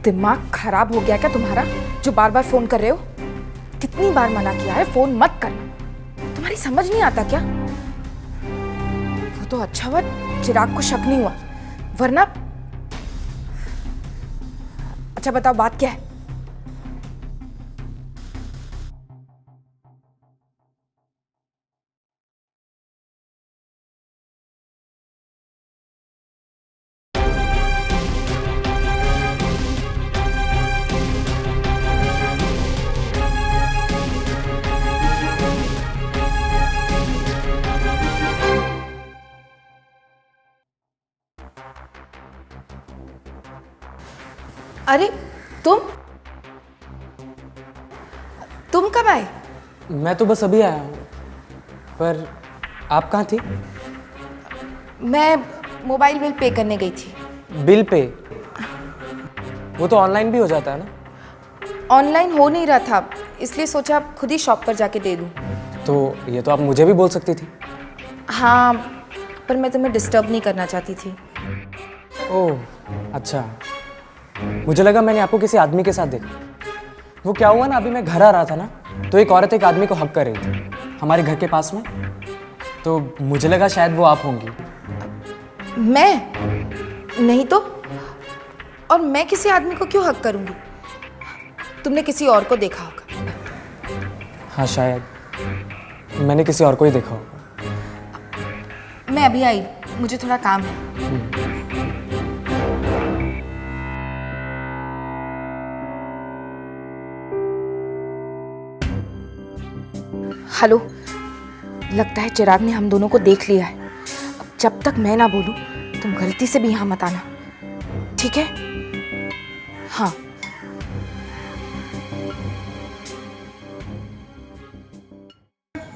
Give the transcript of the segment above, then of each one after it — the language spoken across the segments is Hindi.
दिमाग खराब हो गया क्या तुम्हारा, जो बार बार फोन कर रहे हो? कितनी बार मना किया है फोन मत करना, तुम्हारी समझ नहीं आता क्या? वो तो अच्छा हुआ चिराग को शक नहीं हुआ, वरना। अच्छा बताओ बात क्या है? अरे तुम कब आए? मैं तो बस अभी आया हूँ, पर आप कहाँ थी? मैं मोबाइल बिल पे करने गई थी। Bill pay? वो तो ऑनलाइन भी हो जाता है ना? ऑनलाइन हो नहीं रहा था, इसलिए सोचा खुद ही शॉप पर जाके दे दूं। तो ये तो आप मुझे भी बोल सकती थी। हाँ, पर मैं तुम्हें डिस्टर्ब नहीं करना चाहती थी। ओह अच्छा, मुझे लगा मैंने आपको किसी आदमी के साथ देखा। वो क्या हुआ ना, अभी मैं घर आ रहा था ना, तो एक औरत एक आदमी को हक कर रही थी हमारे घर के पास में, तो मुझे लगा शायद वो आप होंगी। मैं नहीं तो, और मैं किसी आदमी को क्यों हक करूंगी? तुमने किसी और को देखा होगा। हाँ शायद मैंने किसी और को ही देखा होगा। मैं अभी आई, मुझे थोड़ा काम है। हेलो, लगता है चिराग ने हम दोनों को देख लिया है। अब जब तक मैं ना बोलूं तुम गलती से भी यहाँ मत आना, ठीक है? हाँ।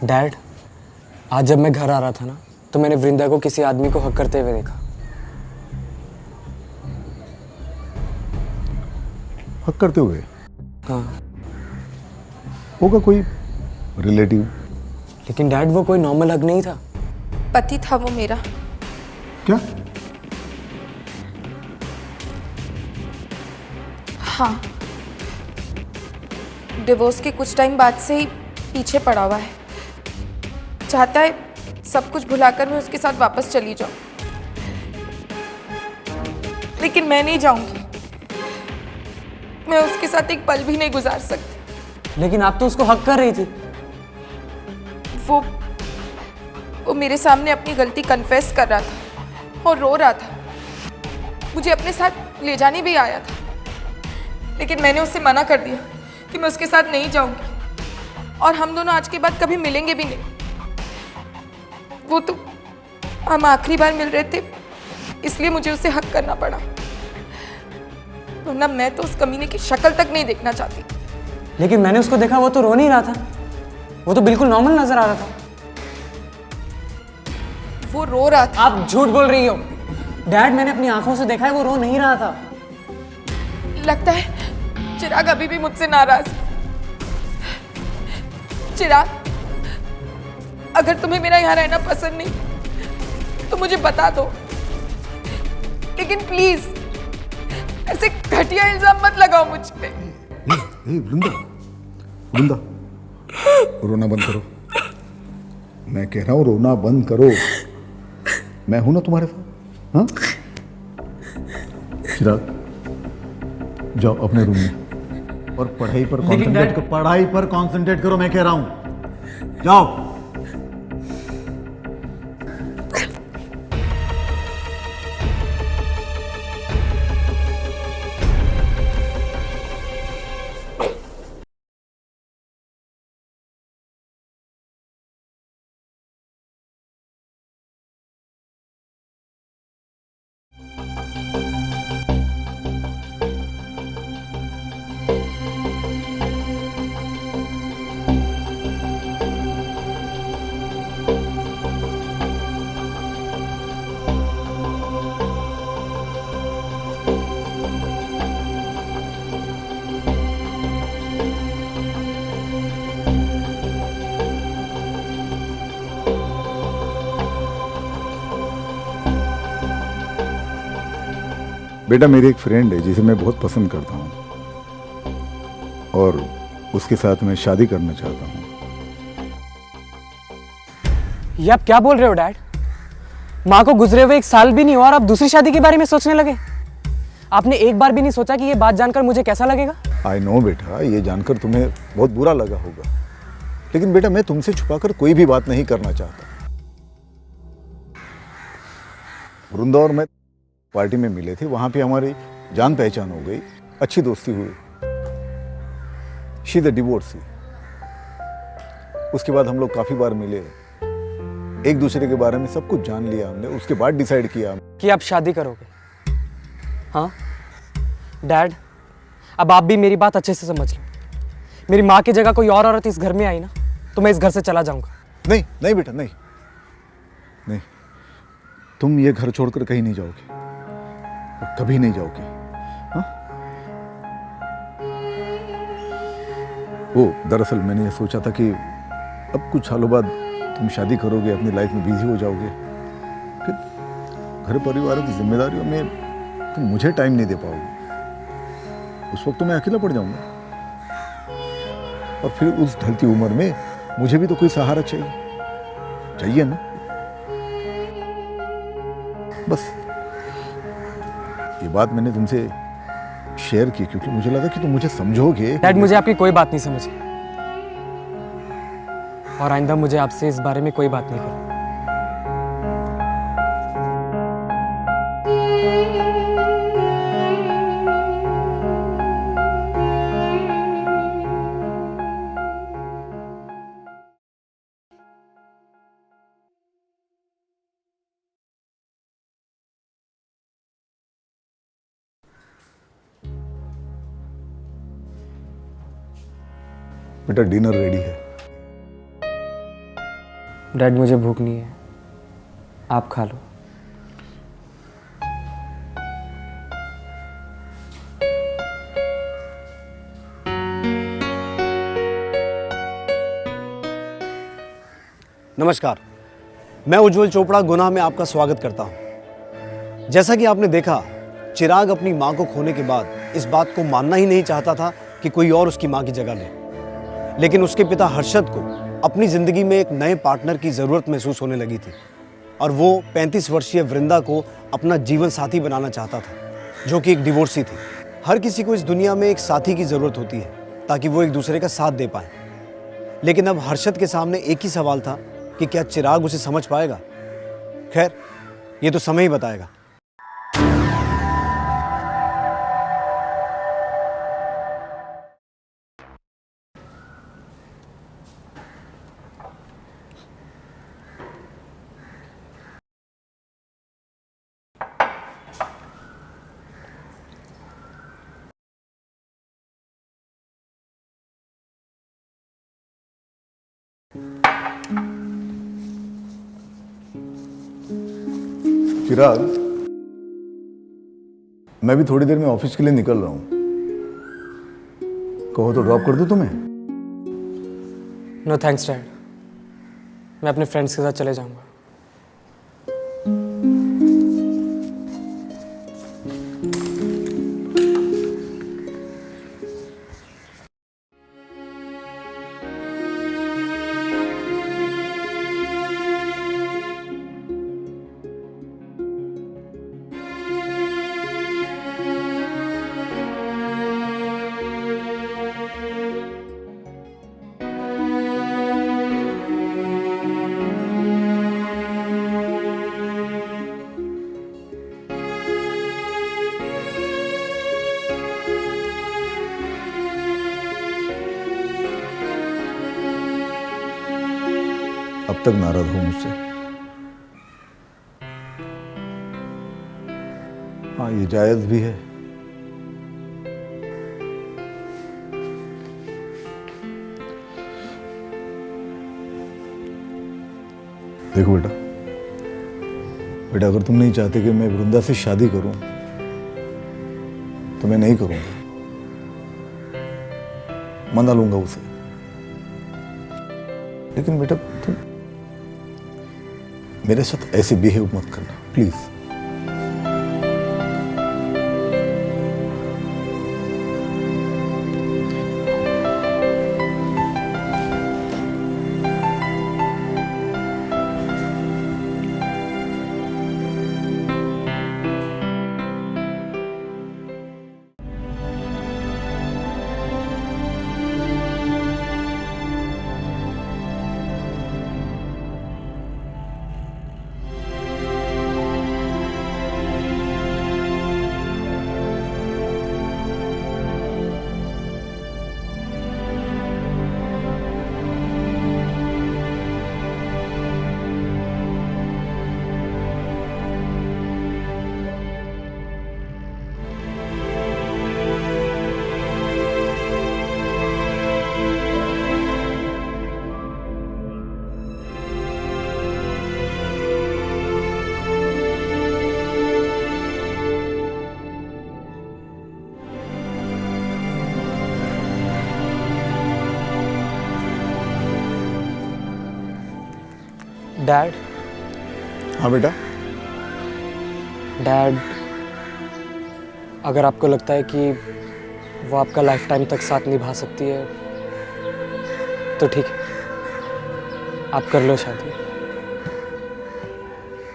डैड, आज जब मैं घर आ रहा था ना, तो मैंने वृंदा को किसी आदमी को हक करते हुए देखा। हक करते हुए? हाँ। होगा कोई रिलेटिव। लेकिन डैड वो कोई नॉर्मल हक नहीं था। पति था वो मेरा। क्या? हाँ, डिवोर्स के कुछ टाइम बाद से ही पीछे पड़ा हुआ है। चाहता है सब कुछ भुलाकर मैं उसके साथ वापस चली जाऊं, लेकिन मैं नहीं जाऊंगी। मैं उसके साथ एक पल भी नहीं गुजार सकती। लेकिन आप तो उसको हक कर रही थी। वो मेरे सामने अपनी गलती कन्फेस कर रहा था और रो रहा था। मुझे अपने साथ ले जाने भी आया था, लेकिन मैंने उससे मना कर दिया कि मैं उसके साथ नहीं जाऊंगी, और हम दोनों आज के बाद कभी मिलेंगे भी नहीं। वो तो हम आखिरी बार मिल रहे थे, इसलिए मुझे उसे हक करना पड़ा, वरना मैं तो उस कमीने की शक्ल तक नहीं देखना चाहती। लेकिन मैंने उसको देखा, वो तो रो नहीं रहा था, वो तो बिल्कुल नॉर्मल नजर आ रहा था। वो रो रहा था। आप झूठ बोल रही हो डैड, मैंने अपनी आंखों से देखा है, वो रो नहीं रहा था। लगता है चिराग अभी भी मुझसे नाराज है। चिराग, अगर तुम्हें मेरा यहाँ रहना पसंद नहीं तो मुझे बता दो, लेकिन प्लीज ऐसे घटिया इल्जाम मत लगाओ मुझ पे। वृंदा, वृंदा, रोना बंद करो। मैं कह रहा हूँ रोना बंद करो। मैं हूं ना तुम्हारे साथ। हाँ, चिराग जाओ अपने रूम में और पढ़ाई पर कंसंट्रेट करो। मैं कह रहा हूं जाओ। बेटा मेरी एक फ्रेंड है जिसे मैं बहुत पसंद करता हूँ और उसके साथ मैं शादी करना चाहता हूँ। ये आप क्या बोल रहे हो डैड? माँ को गुजरे हुए 1 साल भी नहीं हुआ और आप दूसरी शादी के बारे में सोचने लगे? आपने एक बार भी नहीं सोचा कि ये बात जानकर मुझे कैसा लगेगा? आई नो बेटा, ये जानकर तुम्हें बहुत बुरा लगा होगा, लेकिन बेटा मैं तुमसे छुपाकर कोई भी बात नहीं करना चाहता। वृंदा और मैं पार्टी में मिले थे, वहां पे हमारी जान पहचान हो गई, अच्छी दोस्ती हुई। She the divorcee. उसके बाद हम लोग काफी बार मिले, एक दूसरे के बारे में सब कुछ जान लिया हमने। उसके बाद डिसाइड किया कि आप शादी करोगे। हाँ डैड, अब आप भी मेरी बात अच्छे से समझ लो। मेरी माँ की जगह कोई और औरत इस घर में आई ना, तो मैं इस घर से चला जाऊंगा। नहीं नहीं बेटा, नहीं नहीं, तुम ये घर छोड़कर कहीं नहीं जाओगे और कभी नहीं जाओगे। हाँ? वो दरअसल मैंने ये सोचा था कि अब कुछ सालों बाद तुम शादी करोगे, अपनी लाइफ में बिजी हो जाओगे, फिर घर परिवार की जिम्मेदारियों में तुम मुझे टाइम नहीं दे पाओगे। उस वक्त तो मैं अकेला पड़ जाऊंगा और फिर उस ढलती उम्र में मुझे भी तो कोई सहारा चाहिए ना। बस ये बात मैंने तुमसे शेयर की क्योंकि मुझे लगा कि तुम मुझे समझोगे। डैड, मुझे आपकी कोई बात नहीं समझी और आइंदा मुझे आपसे इस बारे में कोई बात नहीं करनी। बेटा डिनर रेडी है। डैड, मुझे भूख नहीं है, आप खा लो। नमस्कार, मैं उज्जवल चोपड़ा गुनाह में आपका स्वागत करता हूं। जैसा कि आपने देखा, चिराग अपनी मां को खोने के बाद इस बात को मानना ही नहीं चाहता था कि कोई और उसकी मां की जगह ले, लेकिन उसके पिता हर्षद को अपनी जिंदगी में एक नए पार्टनर की जरूरत महसूस होने लगी थी और वो 35 वर्षीय वृंदा को अपना जीवन साथी बनाना चाहता था, जो कि एक डिवोर्सी थी। हर किसी को इस दुनिया में एक साथी की जरूरत होती है ताकि वो एक दूसरे का साथ दे पाए, लेकिन अब हर्षद के सामने एक ही सवाल था कि क्या चिराग उसे समझ पाएगा। खैर, ये तो समय ही बताएगा। चिराग, मैं भी थोड़ी देर में ऑफिस के लिए निकल रहा हूं, कहो तो ड्रॉप कर दूं तुम्हें? नो थैंक्स डैड, मैं अपने फ्रेंड्स के साथ चले जाऊंगा। अब तक नाराज हो मुझसे? हाँ, ये जायज भी है। देखो बेटा, अगर तुम नहीं चाहते कि मैं वृंदा से शादी करूं तो मैं नहीं करूंगा, मना लूंगा उसे। लेकिन बेटा तुम मेरे साथ ऐसे बिहेव मत करना प्लीज। डैड हाँ बेटा। डैड, अगर आपको लगता है कि वो आपका लाइफ टाइम तक साथ निभा सकती है तो ठीक है, आप कर लो शादी।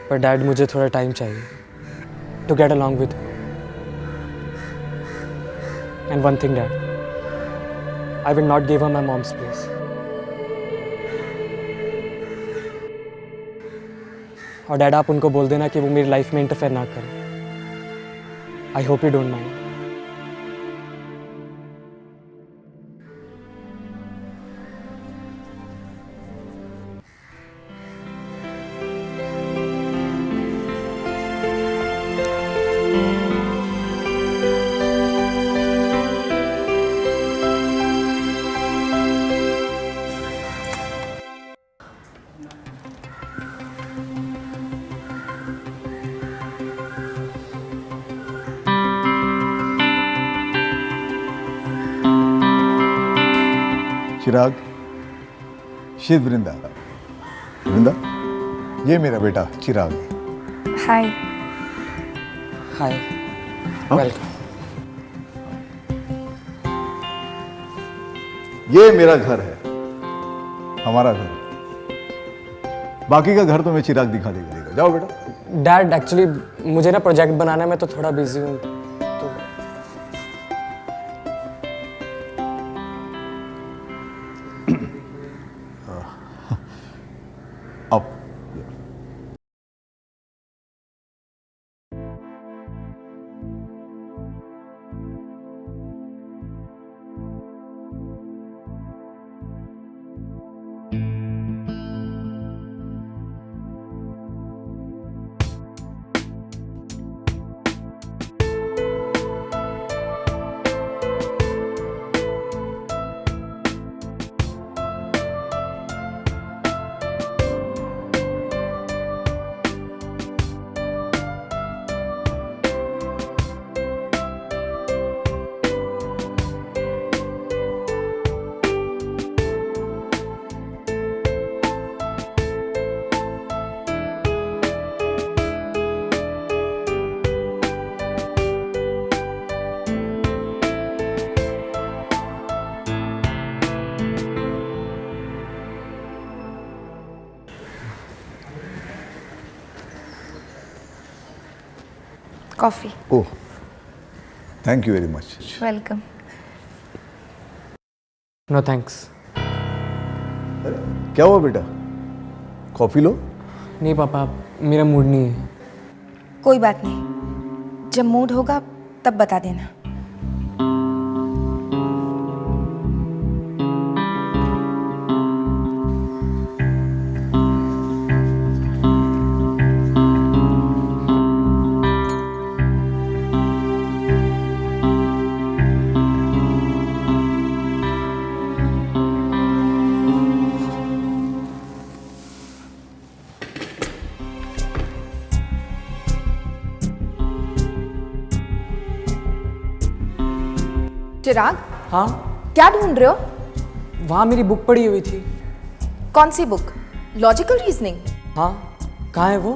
पर डैड, मुझे थोड़ा टाइम चाहिए to get along with. And one thing dad, I will not give her my mom's place. और डैड, आप उनको बोल देना कि वो मेरी लाइफ में इंटरफेयर ना करें। I hope you don't mind. Chirag, Shiv Vrinda. Vrinda, ये मेरा बेटा चिराग। हाय। हाय, हाँ? वेलकम। ये मेरा घर है, हमारा घर। बाकी का घर तो मैं चिराग दिखा देगा। जाओ बेटा। डैड, एक्चुअली मुझे ना प्रोजेक्ट बनाने में तो थोड़ा बिजी हूँ तो। अब coffee. Oh, thank you very much. Welcome. No thanks. क्या हुआ बेटा, कॉफी लो। नहीं पापा, मेरा मूड नहीं है। कोई बात नहीं, जब मूड होगा तब बता देना। चिराग, हाँ, क्या ढूंढ रहे हो? वहाँ मेरी बुक पड़ी हुई थी। कौन सी बुक? Logical reasoning? हाँ, कहाँ है वो?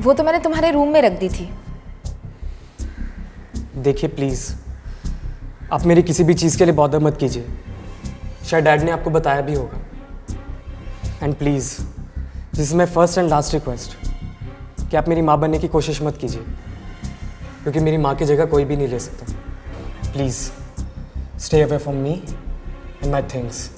वो तो मैंने तुम्हारे रूम में रख दी थी। देखिए प्लीज़, आप मेरी किसी भी चीज़ के लिए बॉदर मत कीजिए। शायद डैड ने आपको बताया भी होगा। And please, this is my first and last request कि आप मेरी माँ बनने की कोशिश मत कीजिए, क्योंकि मेरी माँ की जगह कोई भी नहीं ले सकता। Please stay away from me and my things.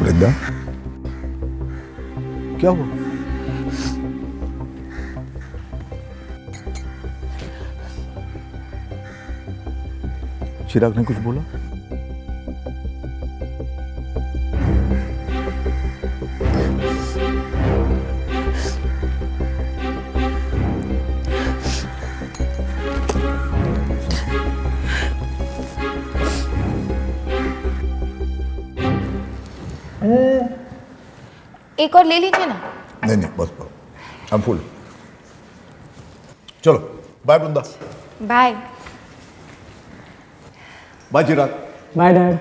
वृंदा, क्या हुआ? चिराग ने कुछ बोला? एक और ले लीजिए ना। नहीं नहीं, बस बस, I'm full. चलो, bye Vrinda. Bye. Bye Chirag. Bye dad.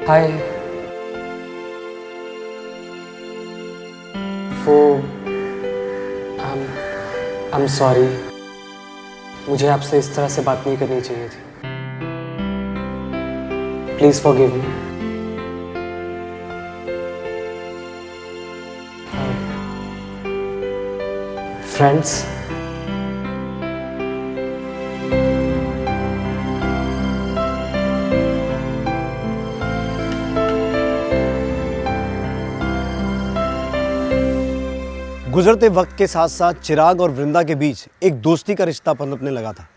Hi. वो I'm sorry, मुझे आपसे इस तरह से बात नहीं करनी चाहिए थी। Please forgive me. फ्रेंड्स, गुजरते वक्त के साथ साथ चिराग और वृंदा के बीच एक दोस्ती का रिश्ता पनपने लगा था।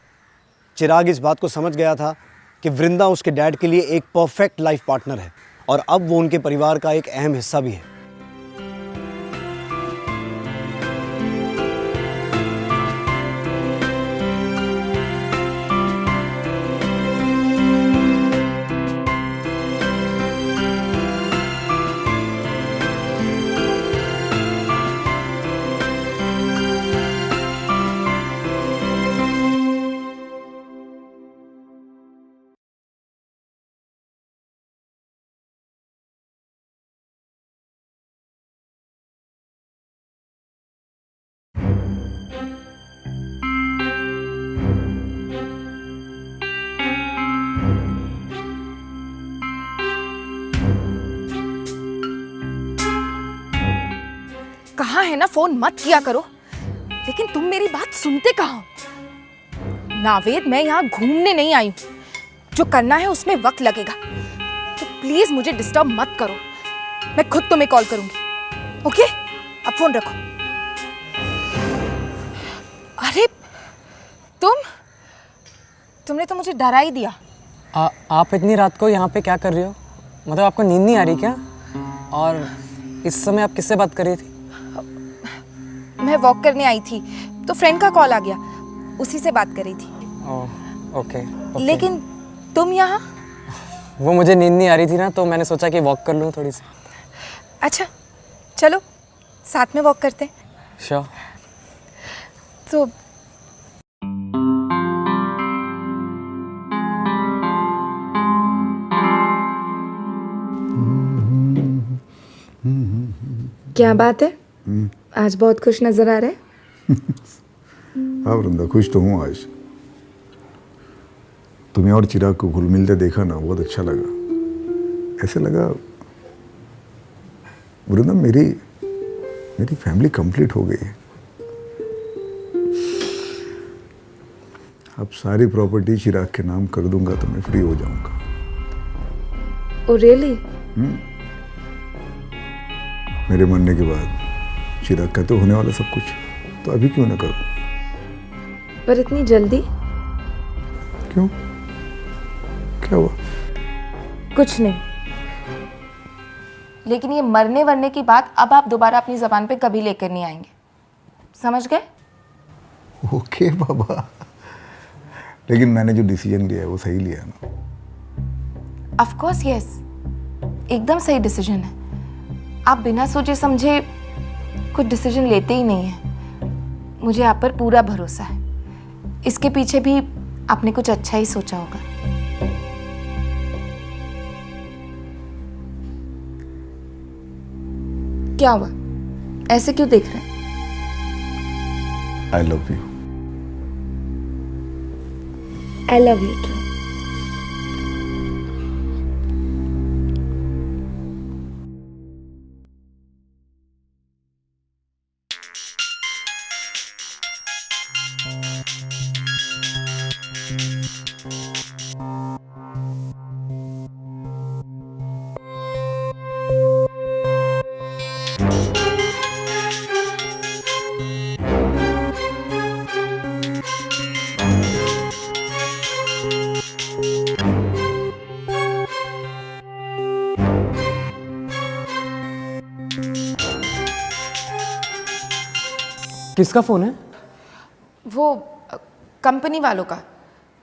चिराग इस बात को समझ गया था कि वृंदा उसके डैड के लिए एक परफेक्ट लाइफ पार्टनर है और अब वो उनके परिवार का एक अहम हिस्सा भी है। कहाँ है ना, फोन मत किया करो। लेकिन तुम मेरी बात सुनते कहाँ हो? नावेद, मैं यहाँ घूमने नहीं आई हूँ। जो करना है उसमें वक्त लगेगा, तो प्लीज मुझे डिस्टर्ब मत करो। मैं खुद तुम्हें कॉल करूंगी। ओके, अब फोन रखो। अरे तुमने तो मुझे डरा ही दिया। आप इतनी रात को यहाँ पे क्या कर रही हो? मतलब आपको नींद नहीं आ रही क्या? और इस समय आप किससे बात कर रही थी? मैं वॉक करने आई थी तो फ्रेंड का कॉल आ गया, उसी से बात कर रही थी। ओह, ओके। लेकिन तुम यहाँ? वो मुझे नींद नहीं आ रही थी ना, तो मैंने सोचा कि वॉक कर लूँ थोड़ी सी। अच्छा चलो साथ में वॉक करते हैं। श्योर। तो क्या बात है, आज बहुत खुश नजर आ रहे हैं। हाँ वृंदा, खुश तो हूँ आज। तुम्हें और चिराग को घुल मिलते देखा ना, बहुत अच्छा लगा। ऐसे लगा वृंदा मेरी फैमिली कंप्लीट हो गई है। अब सारी प्रॉपर्टी चिराग के नाम कर दूंगा तो मैं फ्री हो जाऊंगा। Oh really? मेरे मरने के बाद चिराग का तो होने वाला सब कुछ, तो अभी क्यों ना करूं? पर इतनी जल्दी क्यों? क्या हुआ? कुछ नहीं। लेकिन ये मरने वरने की बात अब आप दोबारा अपनी जबान पे कभी लेकर नहीं आएंगे, समझ गए? ओके बाबा, लेकिन मैंने जो डिसीजन लिया है वो सही लिया है ना? ऑफ कोर्स यस, एकदम सही डिसीजन है। आप बिना सोचे समझे कुछ डिसीजन लेते ही नहीं हैं। मुझे आप पर पूरा भरोसा है। इसके पीछे भी आपने कुछ अच्छा ही सोचा होगा। क्या हुआ, ऐसे क्यों देख रहे हैं? I love you. I love you too. किसका फ़ोन है? वो कंपनी वालों का।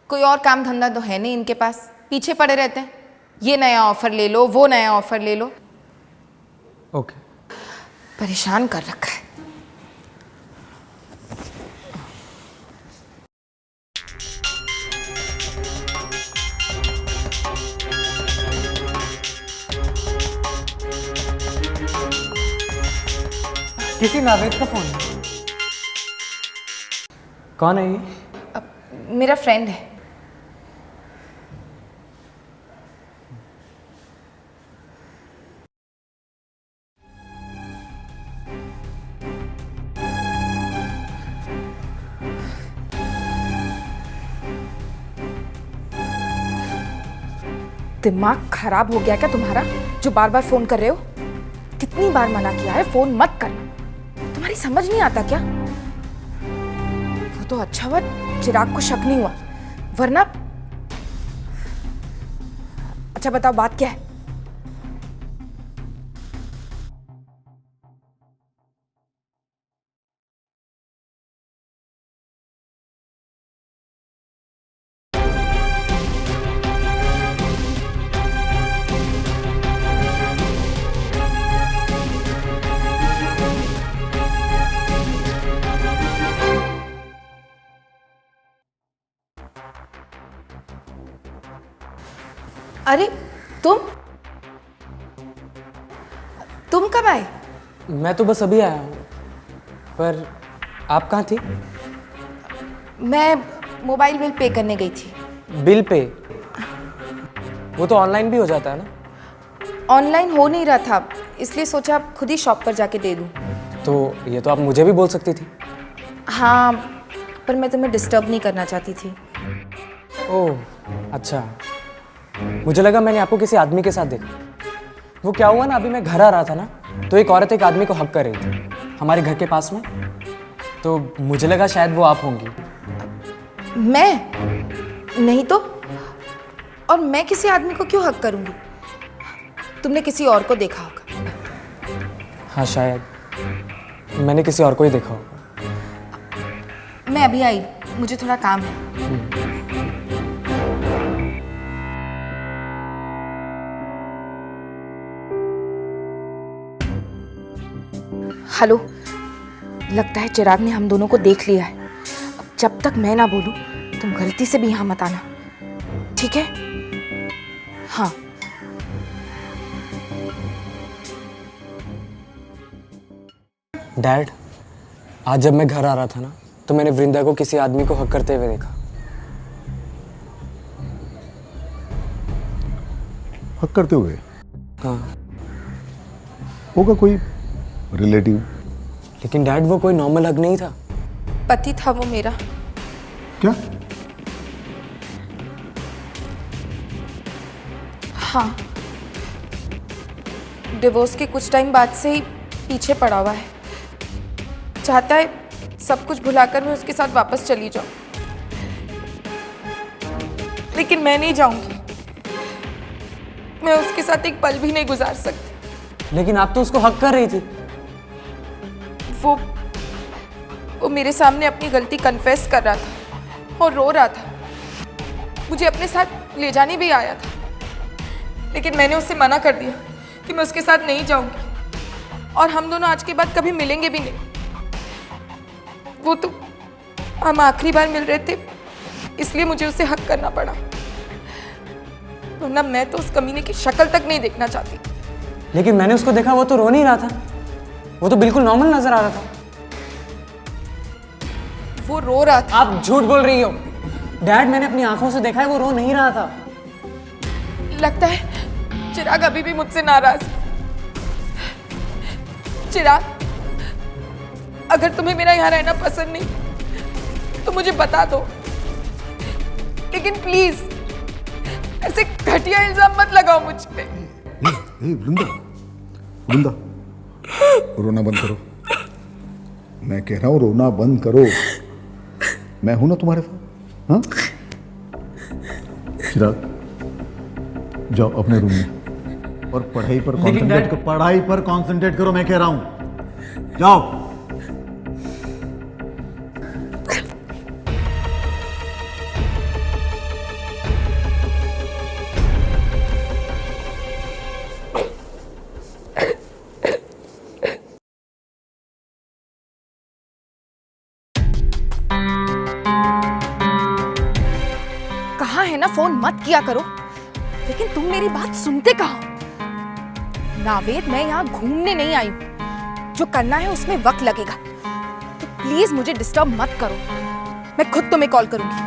कोई और काम धंधा तो है नहीं इनके पास, पीछे पड़े रहते हैं। ये नया ऑफर ले लो, वो नया ऑफर ले लो, ओके। परेशान कर रखा है। किसी नावेद का फ़ोन है। कौन है ये? मेरा फ्रेंड है। दिमाग खराब हो गया क्या तुम्हारा, जो बार बार फोन कर रहे हो? कितनी बार मना किया है फोन मत करना, तुम्हारी समझ नहीं आता क्या? वो तो अच्छा हुआ चिराग को शक नहीं हुआ, वरना। अच्छा बताओ बात क्या है? अरे तुम कब आए? मैं तो बस अभी आया हूँ, पर आप कहाँ थी? मैं मोबाइल बिल पे करने गई थी। Bill pay? वो तो ऑनलाइन भी हो जाता है ना? ऑनलाइन हो नहीं रहा था, इसलिए सोचा खुद ही शॉप पर जाके दे दूं। तो ये तो आप मुझे भी बोल सकती थी। हाँ, पर मैं तुम्हें डिस्टर्ब नहीं करना चाहती थी। ओह अच्छा, मुझे लगा मैंने आपको किसी आदमी के साथ देखा। वो क्या हुआ ना, अभी मैं घर आ रहा था ना, तो एक औरत एक आदमी को हक कर रही थी हमारे घर के पास में। तो मुझे लगा शायद वो आप होंगी। मैं नहीं तो, और मैं किसी आदमी को क्यों हक करूंगी? तुमने किसी और को देखा होगा। हाँ शायद मैंने किसी और को ही देखा होगा। मैं अभी आई, मुझे थोड़ा काम है। हेलो, लगता है चिराग ने हम दोनों को देख लिया है। अब जब तक मैं ना बोलूं तुम गलती से भी यहाँ मत आना, ठीक है? हाँ। डैड, आज जब मैं घर आ रहा था ना, तो मैंने वृंदा को किसी आदमी को हक करते हुए देखा। हक करते हुए? हाँ। होगा कोई रिलेटिव। लेकिन डैड वो कोई नॉर्मल हक नहीं था। पति था वो मेरा। क्या? हाँ, डिवोर्स के कुछ टाइम बाद से ही पीछे पड़ा हुआ है। चाहता है सब कुछ भुलाकर मैं उसके साथ वापस चली जाऊं, लेकिन मैं नहीं जाऊंगी। मैं उसके साथ एक पल भी नहीं गुजार सकती। लेकिन आप तो उसको हक कर रही थी। वो मेरे सामने अपनी गलती कन्फेस कर रहा था और रो रहा था। मुझे अपने साथ ले जाने भी आया था, लेकिन मैंने उससे मना कर दिया कि मैं उसके साथ नहीं जाऊंगी, और हम दोनों आज के बाद कभी मिलेंगे भी नहीं। वो तो हम आखिरी बार मिल रहे थे, इसलिए मुझे उसे हक करना पड़ा, वरना मैं तो उस कमीने की शक्ल तक नहीं देखना चाहती। लेकिन मैंने उसको देखा, वो तो रो नहीं रहा था, वो तो बिल्कुल नॉर्मल नजर आ रहा था। वो रो रहा था। आप झूठ बोल रही हो। डैड मैंने अपनी आंखों से देखा है वो रो नहीं रहा था। लगता है चिराग अभी भी मुझसे नाराज है। चिराग, अगर तुम्हें मेरा यहाँ रहना पसंद नहीं तो मुझे बता दो, लेकिन प्लीज ऐसे घटिया इल्जाम मत लगाओ मुझ पे। वृंदा, वृंदा, रोना बंद करो। मैं कह रहा हूँ रोना बंद करो। मैं हूं ना तुम्हारे साथ। हाँ, चिराग जाओ अपने रूम में और पढ़ाई पर कंसंट्रेट करो। पढ़ाई पर कंसंट्रेट करो, मैं कह रहा हूं, जाओ। कहा है ना फोन मत किया करो, लेकिन तुम मेरी बात सुनते कहाँ? नावेद, मैं यहाँ घूमने नहीं आई हूँ। जो करना है उसमें वक्त लगेगा, तो प्लीज मुझे डिस्टर्ब मत करो। मैं खुद तुम्हें कॉल करूंगी।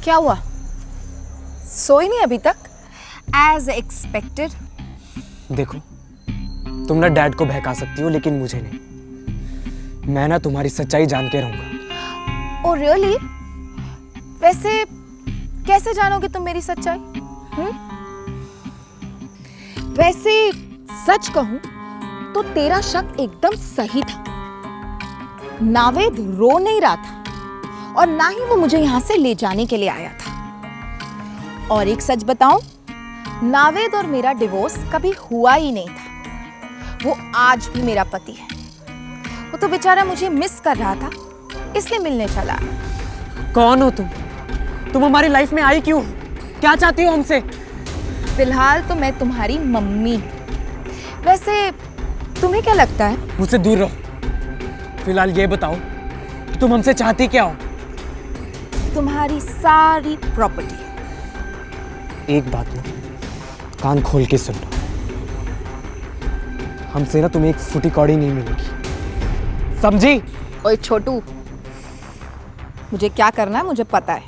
क्या हुआ? सोई नहीं अभी तक? As expected. देखो, तुम ना डैड को बहका सकती हो लेकिन मुझे नहीं। मैं ना तुम्हारी सच्चाई जान के रहूंगा। Oh really? वैसे कैसे जानोगे तुम मेरी सच्चाई? वैसे सच कहूं तो तेरा शक एकदम सही था। नावेद रो नहीं रहा था और ना ही वो मुझे यहां से ले जाने के लिए आया था। और एक सच बताऊं, नावेद और मेरा डिवोर्स कभी हुआ ही नहीं था। वो आज भी मेरा पति है। वो तो बेचारा मुझे मिस कर रहा था, इसलिए मिलने चला। कौन हो तुम? तुम हमारी लाइफ में आई क्यों? क्या चाहती हो हमसे? फिलहाल तो मैं तुम्हारी मम्मी हूं। वैसे तुम्हें क्या लगता है? मुझसे दूर रहो। फिलहाल ये बताओ कि तुम हमसे चाहती क्या हो? तुम्हारी सारी प्रॉपर्टी। एक बात ना, कान खोल के सुन लो। हमसे ना तुम्हें एक फुटी कौड़ी नहीं मिलेगी, समझी? ओए छोटू, मुझे क्या करना है मुझे पता है।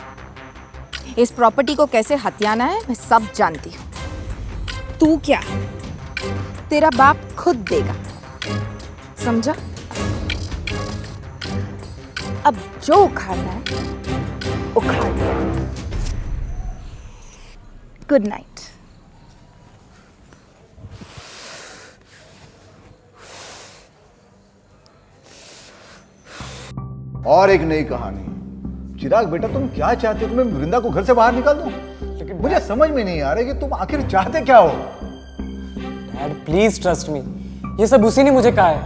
इस प्रॉपर्टी को कैसे हथियाना है मैं सब जानती हूँ। तू क्या, तेरा बाप खुद देगा, समझा? अब जो उखाड़ना है उखाड़ लो। Good night. और एक नई कहानी। चिराग बेटा, तुम क्या चाहते हो? तुम्हें वृंदा को घर से बाहर निकाल दूं? लेकिन मुझे समझ में नहीं आ रहा कि तुम आखिर चाहते क्या हो। डैड प्लीज ट्रस्ट मी, ये सब उसी ने मुझे कहा है।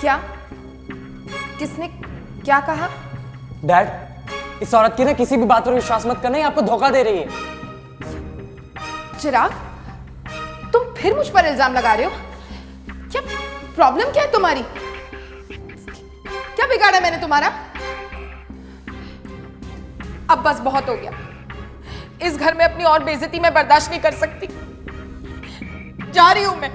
क्या? किसने क्या कहा? डैड, इस औरत की ना किसी भी बात पर विश्वास मत करना, ये आपको धोखा दे रही है। चिराग, तुम फिर मुझ पर इल्जाम लगा रहे हो? क्या प्रॉब्लम क्या है तुम्हारी? क्या बिगाड़ा मैंने तुम्हारा? अब बस बहुत हो गया। इस घर में अपनी और बेइज्जती मैं बर्दाश्त नहीं कर सकती। जा रही हूं मैं।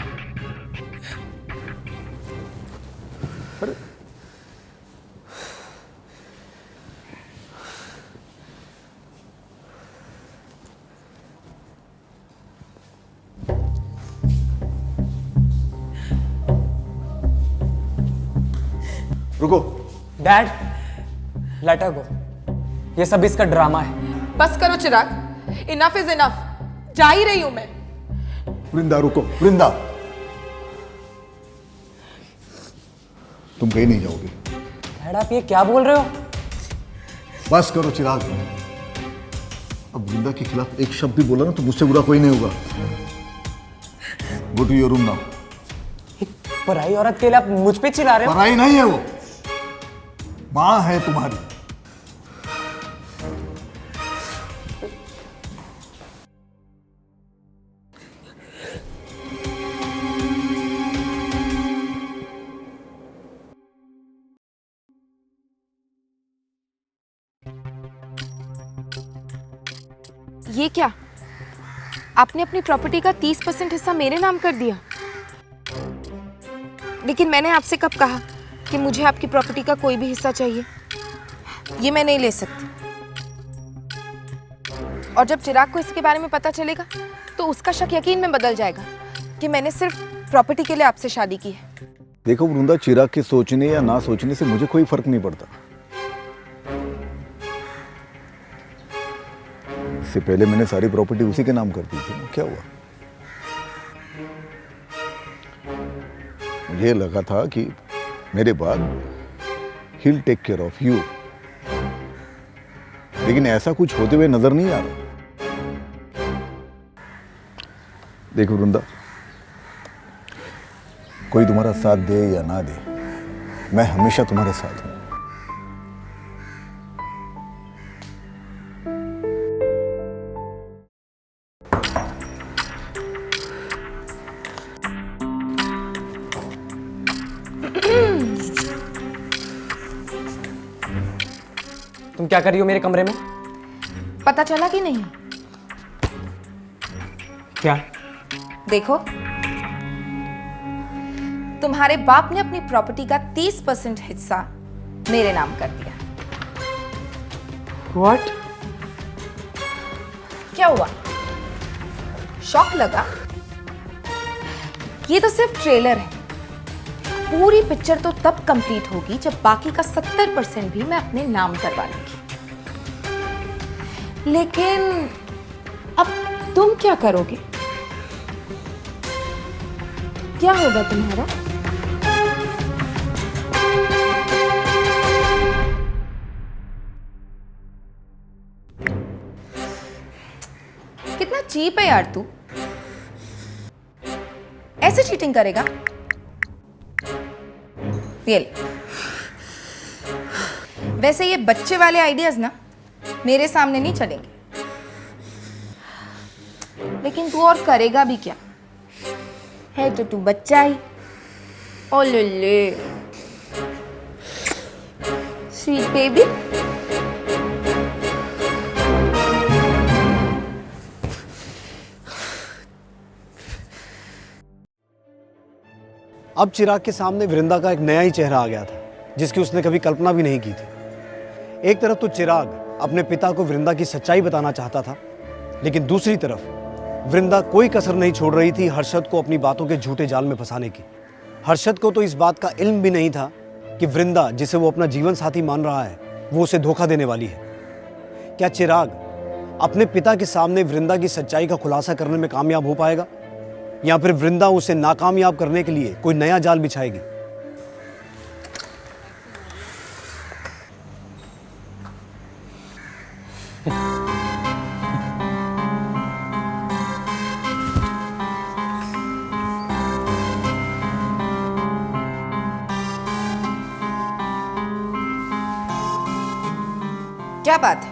रुको। डैड, लेट हर गो। ये सब इसका ड्रामा है। बस करो चिराग, इनफ इज इनफ। जा ही रही हूं मैं। वृंदा रुको, वृंदा, तुम कहीं नहीं जाओगे। डैड आप ये क्या बोल रहे हो? बस करो चिराग। अब वृंदा के खिलाफ एक शब्द भी बोला ना तो मुझसे बुरा कोई नहीं होगा। Go to your room now. एक पराई औरत के लिए आप मुझ पे चिल्ला रहे हो? पराई नहीं है वो, माँ है तुम्हारी। ये क्या? आपने अपनी प्रॉपर्टी का 30% हिस्सा मेरे नाम कर दिया। लेकिन मैंने आपसे कब कहा कि मुझे आपकी प्रॉपर्टी का कोई भी हिस्सा चाहिए? ये मैं नहीं ले सकती। और जब चिराग को इसके बारे में पता चलेगा तो उसका शक यकीन में बदल जाएगा कि मैंने सिर्फ प्रॉपर्टी के लिए आपसे शादी की है। देखो वृंदा, चिराग के सोचने या ना सोचने से मुझे कोई फर्क नहीं पड़ता। इससे पहले मैंने सारी प्रॉपर्टी उसी के नाम कर दी थी। क्या हुआ? मुझे लगा था कि मेरे बाद he'll take care of you, लेकिन ऐसा कुछ होते हुए नजर नहीं आ रहा। देखो वृंदा, कोई तुम्हारा साथ दे या ना दे, मैं हमेशा तुम्हारे साथ हूं। तुम क्या कर रही हो मेरे कमरे में? पता चला कि नहीं? क्या? देखो, तुम्हारे बाप ने अपनी प्रॉपर्टी का 30% हिस्सा मेरे नाम कर दिया। What? क्या हुआ? शॉक लगा? ये तो सिर्फ ट्रेलर है। पूरी पिक्चर तो तब कंप्लीट होगी जब बाकी का 70% भी मैं अपने नाम करवा लूंगी। लेकिन अब तुम क्या करोगे? क्या होगा तुम्हारा? कितना चीप है यार तू। ऐसे चीटिंग करेगा? ये ले। वैसे ये बच्चे वाले आइडियाज ना मेरे सामने नहीं चलेंगे। लेकिन तू और करेगा भी क्या? है तो तू बच्चा ही। ओ ले स्वीट बेबी। अब चिराग के सामने वृंदा का एक नया ही चेहरा आ गया था, जिसकी उसने कभी कल्पना भी नहीं की थी। एक तरफ तो चिराग अपने पिता को वृंदा की सच्चाई बताना चाहता था, लेकिन दूसरी तरफ वृंदा कोई कसर नहीं छोड़ रही थी हर्षद को अपनी बातों के झूठे जाल में फंसाने की। हर्षद को तो इस बात का इल्म भी नहीं था कि वृंदा, जिसे वो अपना जीवन साथी मान रहा है, वो उसे धोखा देने वाली है। क्या चिराग अपने पिता के सामने वृंदा की सच्चाई का खुलासा करने में कामयाब हो पाएगा, या फिर वृंदा उसे नाकामयाब करने के लिए कोई नया जाल बिछाएगी? क्या बात है,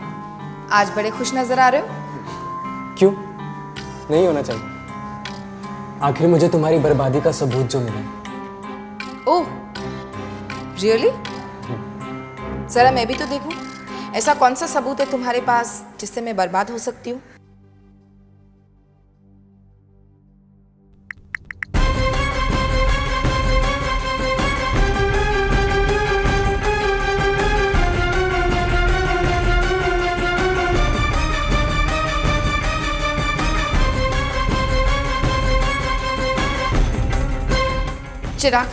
आज बड़े खुश नजर आ रहे हो? क्यों? नहीं होना चाहिए। आखिर मुझे तुम्हारी बर्बादी का सबूत जो मिला। Oh really? जरा मैं भी तो देखूं, ऐसा कौन सा सबूत है तुम्हारे पास जिससे मैं बर्बाद हो सकती हूँ? चिराग,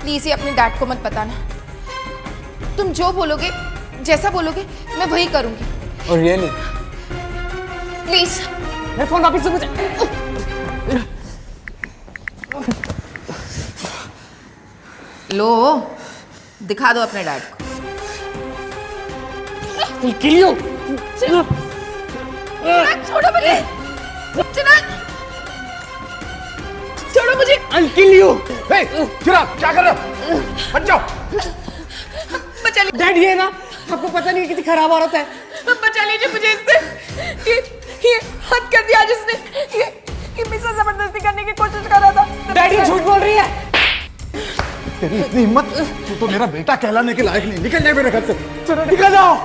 प्लीज ये अपने डैड को मत बताना। तुम जो बोलोगे, जैसा बोलोगे, मैं वही करूंगी। और रियली? प्लीज मेरा फोन वापस से मुझे। लो, दिखा दो अपने डैड को। Kill you. छोड़ो मुझे। चिराग, छोड़ो मुझे। I'll kill you. चिराग, क्या कर रहे हो? हट जाओ। बचा लीजिए। डैड ये ना, आपको पता नहीं कितनी खराब औरत है। बचा लीजिए मुझे इससे। ये हद कर दिया जिसने। ये मुझसे जबरदस्ती करने की कोशिश कर रहा था। डैड ये झूठ बोल रही है। तेरी इतनी हिम्मत, तू तो मेरा बेटा कहलाने के लायक नहीं। निकल जाए मेरे घर से, निकल जाओ।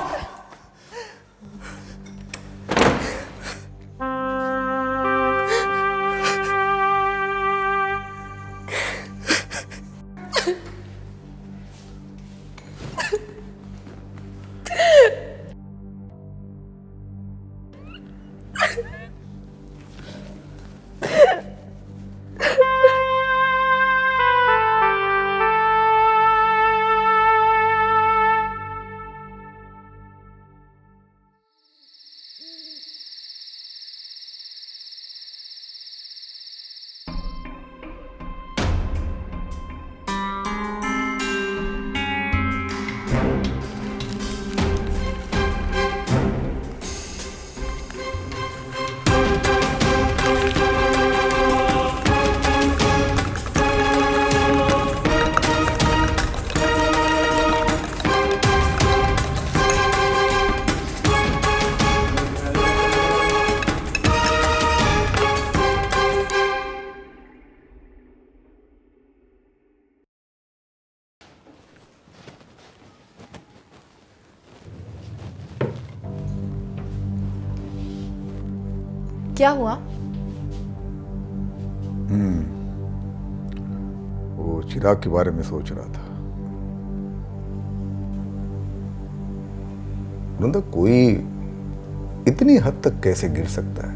क्या हुआ? वो चिराग के बारे में सोच रहा था। वृंदा, कोई इतनी हद तक कैसे गिर सकता है?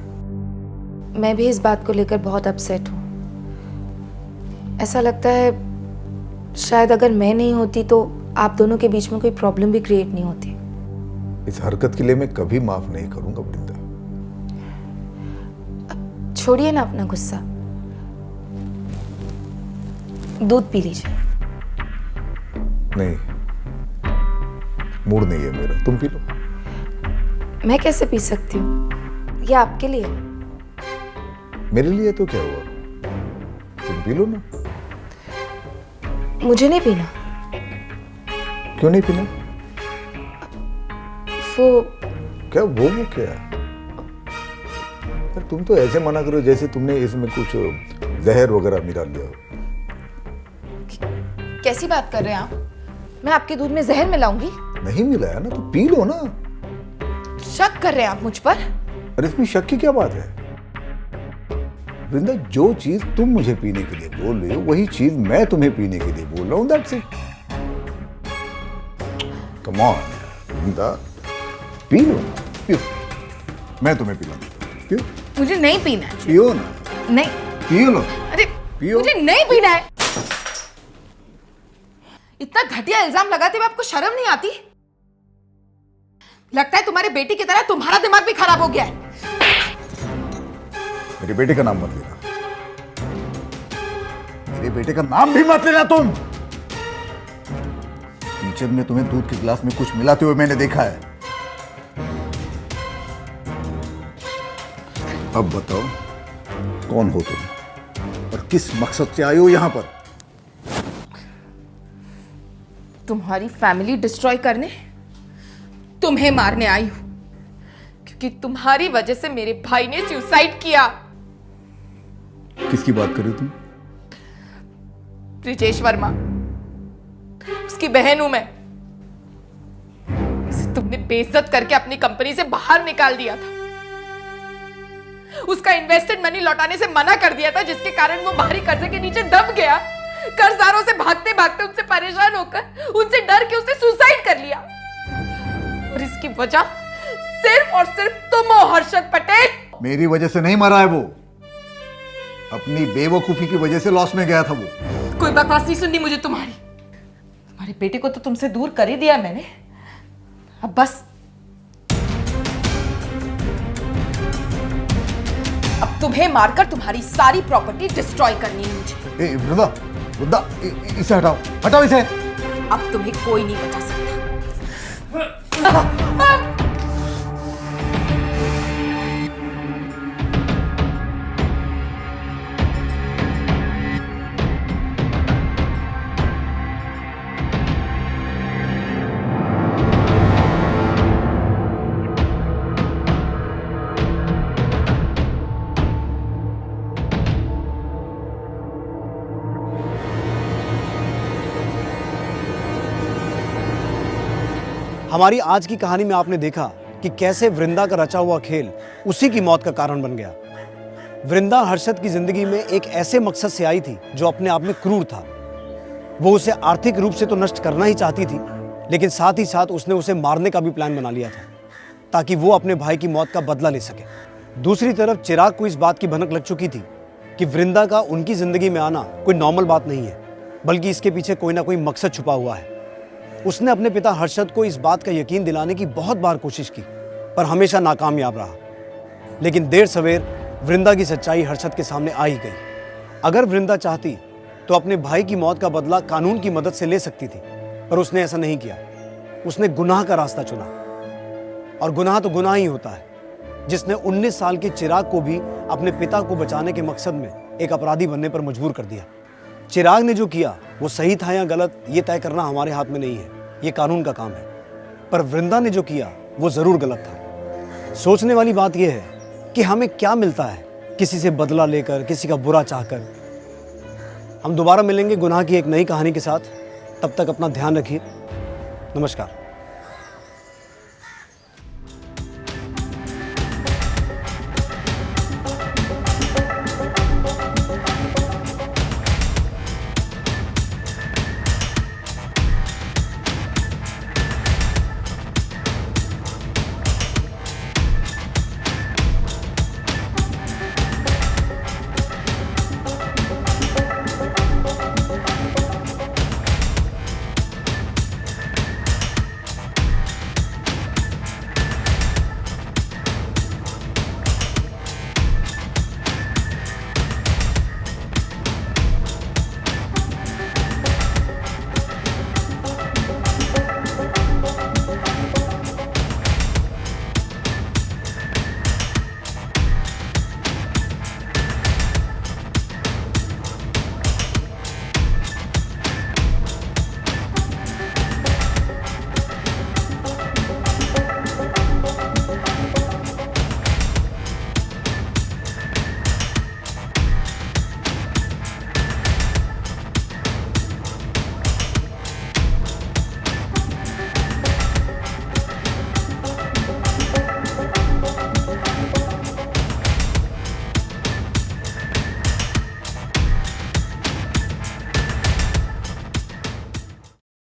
मैं भी इस बात को लेकर बहुत अपसेट हूँ। ऐसा लगता है शायद अगर मैं नहीं होती तो आप दोनों के बीच में कोई प्रॉब्लम भी क्रिएट नहीं होती। इस हरकत के लिए मैं कभी माफ नहीं करूंगा वृंदा। छोड़िए ना अपना गुस्सा, दूध पी लीजिए। नहीं, मूड नहीं है मेरा, तुम पी लो। मैं कैसे पी सकती हूँ? ये आपके लिए। मेरे लिए तो क्या हुआ, तुम पी लो ना। मुझे नहीं पीना। क्यों नहीं पीना? वो क्या वो क्या? यार तुम तो ऐसे मना करो जैसे तुमने इसमें कुछ जहर वगैरह मिला लिया हो। कैसी बात कर रहे हैं आप? मैं आपके दूध में जहर मिलाऊंगी? नहीं मिलाया ना, तो पी लो ना। शक कर रहे हैं आप मुझ पर? और इसमें शक की क्या बात है वृंदा? जो चीज तुम मुझे पीने के लिए बोल रही हो वही चीज मैं तुम्हें पीने के लिए बोल रहा हूँ। That's it. Come on Vrinda, पी लो ना, पियो। मैं तुम्हें पिला दूंगा, पियो। मुझे नहीं पीना है। पियो ना, नहीं। पियो लो। अरे पियो। मुझे नहीं पीना है। इतना घटिया इल्जाम लगाते हुए आपको शर्म नहीं आती? लगता है तुम्हारे बेटी की तरह तुम्हारा दिमाग भी खराब हो गया है। मेरे बेटे का नाम मत लेना, मेरे बेटे का नाम भी मत लेना तुम। किचन में तुम्हें दूध के गिलास में कुछ मिलाते हुए मैंने देखा है। अब बताओ कौन हो तुम और किस मकसद से आए हो यहां पर? तुम्हारी फैमिली डिस्ट्रॉय करने, तुम्हें मारने आई हूं, क्योंकि तुम्हारी वजह से मेरे भाई ने सुसाइड किया। किसकी बात कर रही हो तुम? ब्रिजेश वर्मा, उसकी बहन हूं मैं। उसे तुमने बेइज्जत करके अपनी कंपनी से बाहर निकाल दिया था। उसका इन्वेस्टेड मनी लौटाने से मना कर दिया था, जिसके कारण वो भारी कर्जे के नीचे दब गया। कर्जदारों से भागते भागते उनसे परेशान होकर, उनसे डर के उसने सुसाइड कर लिया। और इसकी वजह सिर्फ और सिर्फ तुम हो हर्षद पटेल। मेरी वजह से नहीं मरा है वो, अपनी बेवकूफी की वजह से लॉस में गया था वो। कोई बकवास नहीं सुननी मुझे तुम्हारे बेटे को तो तुमसे दूर कर ही दिया मैंने। अब बस अब तुम्हें मारकर तुम्हारी सारी प्रॉपर्टी डिस्ट्रॉय करनी है मुझे। ए वृंदा, वृंदा, इसे हटाओ, हटाओ इसे। अब तुम्हें कोई नहीं बचा सकता। हमारी आज की कहानी में आपने देखा कि कैसे वृंदा का रचा हुआ खेल उसी की मौत का कारण बन गया। वृंदा हर्षद की जिंदगी में एक ऐसे मकसद से आई थी जो अपने आप में क्रूर था। वो उसे आर्थिक रूप से तो नष्ट करना ही चाहती थी, लेकिन साथ ही साथ उसने उसे मारने का भी प्लान बना लिया था ताकि वो अपने भाई की मौत का बदला ले सके। दूसरी तरफ चिराग को इस बात की भनक लग चुकी थी कि वृंदा का उनकी जिंदगी में आना कोई नॉर्मल बात नहीं है, बल्कि इसके पीछे कोई ना कोई मकसद छुपा हुआ है। उसने अपने पिता हर्षद को इस बात का यकीन दिलाने की बहुत बार कोशिश की, पर हमेशा नाकामयाब रहा। लेकिन देर सवेर वृंदा की सच्चाई हर्षद के सामने आ ही गई। अगर वृंदा चाहती तो अपने भाई की मौत का बदला कानून की मदद से ले सकती थी, पर उसने ऐसा नहीं किया। उसने गुनाह का रास्ता चुना, और गुनाह तो गुनाह ही होता है, जिसने 19 साल के चिराग को भी अपने पिता को बचाने के मकसद में एक अपराधी बनने पर मजबूर कर दिया। चिराग ने जो किया वो सही था या गलत, ये तय करना हमारे हाथ में नहीं है, ये कानून का काम है। पर वृंदा ने जो किया वो जरूर गलत था। सोचने वाली बात यह है कि हमें क्या मिलता है किसी से बदला लेकर, किसी का बुरा चाहकर। हम दोबारा मिलेंगे गुनाह की एक नई कहानी के साथ। तब तक अपना ध्यान रखिए। नमस्कार।